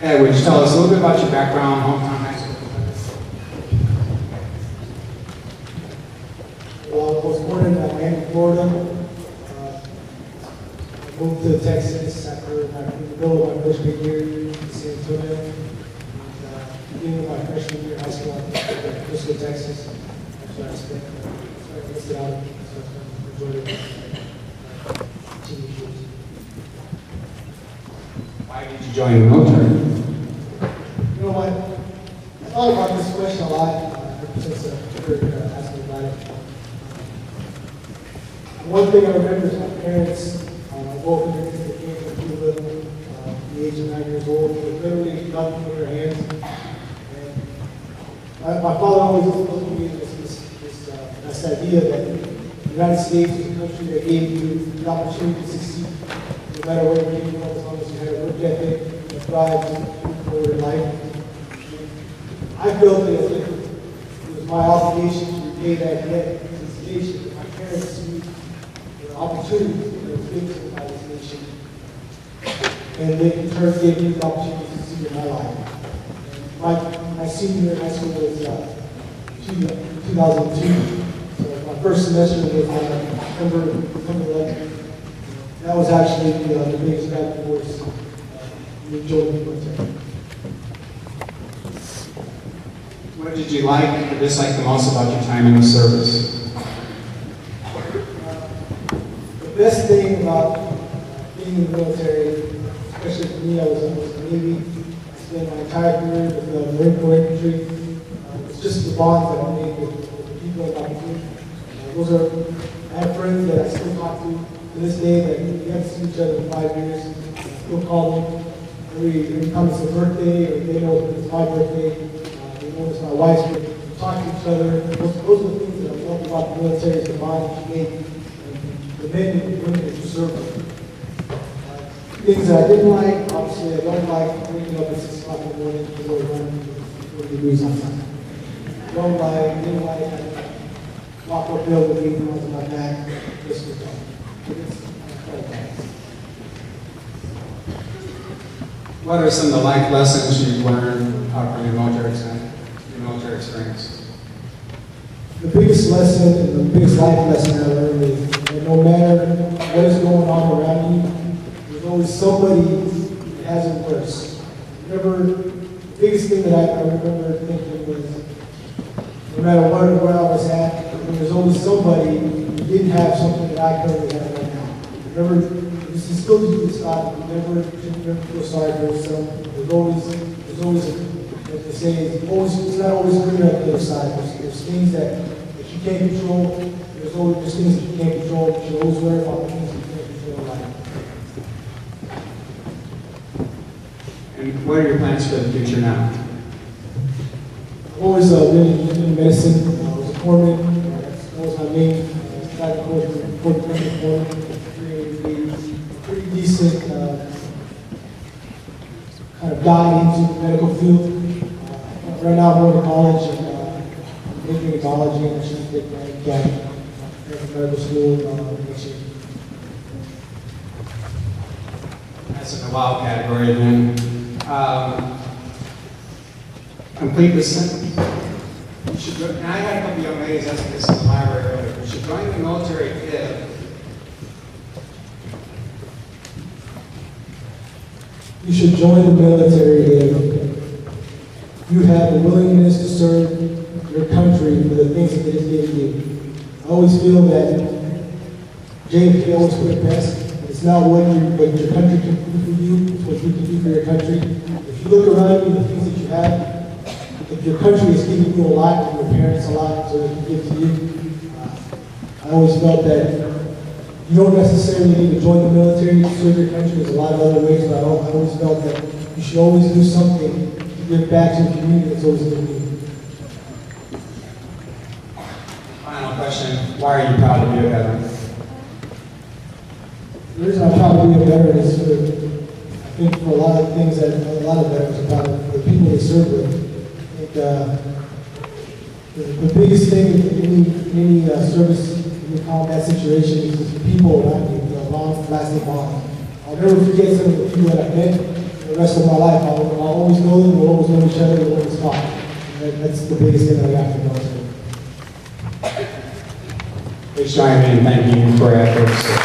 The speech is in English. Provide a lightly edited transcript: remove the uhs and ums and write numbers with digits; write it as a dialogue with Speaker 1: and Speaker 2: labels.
Speaker 1: Ed, would you tell us a little bit about your background, hometown, high school?
Speaker 2: Well, I was born in Miami, Florida. I moved to Texas after the middle of my freshman year in San Antonio. Beginning of my freshman year in high school, I went to Frisco, Texas. So I spent listed out, so I enjoyed it. Teenage years.
Speaker 1: Why did you join the military?
Speaker 2: You know what? I thought about this question a lot since Kurt asked me about it. One thing I remember is my parents. I woke up into the came from Cuba at the age of 9 years old. They literally nothing in their hands. And my father always looked at me this idea that the United States is a country that gave you the opportunity to succeed, no matter where you came from, as long as you had a work ethic and thrive to move forward in life. I felt that it was my obligation to repay that debt to this nation. My parents see the opportunities that were given to by this nation, and they in turn gave me the opportunity to succeed in my life. My senior year in high school was 2002. So my first semester was September 11th. That was actually the biggest driving force in joining the military.
Speaker 1: What did you like or dislike the most about your time in the service?
Speaker 2: The best thing about being in the military, especially for me, I was in the Navy. I spent my entire career with the Marine Corps infantry. It's just the bonds that I made with the people in my platoon. I have friends that I still talk to this day that we haven't seen each other in 5 years. I still call them every time it's a birthday, or they know it's my birthday. They know it's my wife's birthday. We talk to each other. Those are the things that I love about the military, is the bond that you make, and the men and women that you serve with. Things that I didn't like, obviously I don't like waking up at 6 o'clock in the morning to go run 40 degrees outside. Don't like, didn't like, walk uphill with 8 pounds on my back, just for fun.
Speaker 1: What are some of the life lessons you've learned out from your military experience?
Speaker 2: The biggest lesson and the biggest life lesson I learned is that no matter what is going on around you, there's always somebody that has it worse. The biggest thing that I remember thinking was, no matter where I was at, there's always somebody who didn't have something that I currently have right now. Remember, this is still to this God. You never feel sorry for yourself. There's always, like they say, it's not always good on the other side. There's things that you can't control. There's things that you can't control. You should always worry about the things you can't control in life.
Speaker 1: And what are your plans for the future now?
Speaker 2: I've always been in medicine. I was a foreman. That was my main driving force foreman. Pretty decent kind of dive into the medical field. Right now I'm going to college and I'm majoring in biology, and I should take my MCAT from medical school next year.
Speaker 1: That's in the wild category then. Complete the sentence. You should go, and I had a couple of young ladies asking this in the library earlier. You should join the military if.
Speaker 2: You should join the military if you have the willingness to serve your country for the things that it has given you. I always feel that JFK always put it best. It's not what your country can do for you, it's what you can do for your country. If you look around you, the things that you have, if your country is giving you a lot, and your parents a lot, so they can give to you, I always felt that you don't necessarily need to join the military to serve your country. There's a lot of other ways, but I always felt that you should always do something to give back to the community that's always in need.
Speaker 1: Final question, why are you proud to be a veteran?
Speaker 2: The reason I'm proud to be a veteran is I think for a lot of things that a lot of veterans are proud of, the people they serve with. I think the biggest thing in any service, in a combat situation, is the people around you, the long-lasting bond. I'll never forget some of the people that I met the rest of my life. I'll always know them, we'll always know each other, we'll always talk. And that's the biggest thing that I got from the military.
Speaker 1: Please join me in thanking you for your efforts.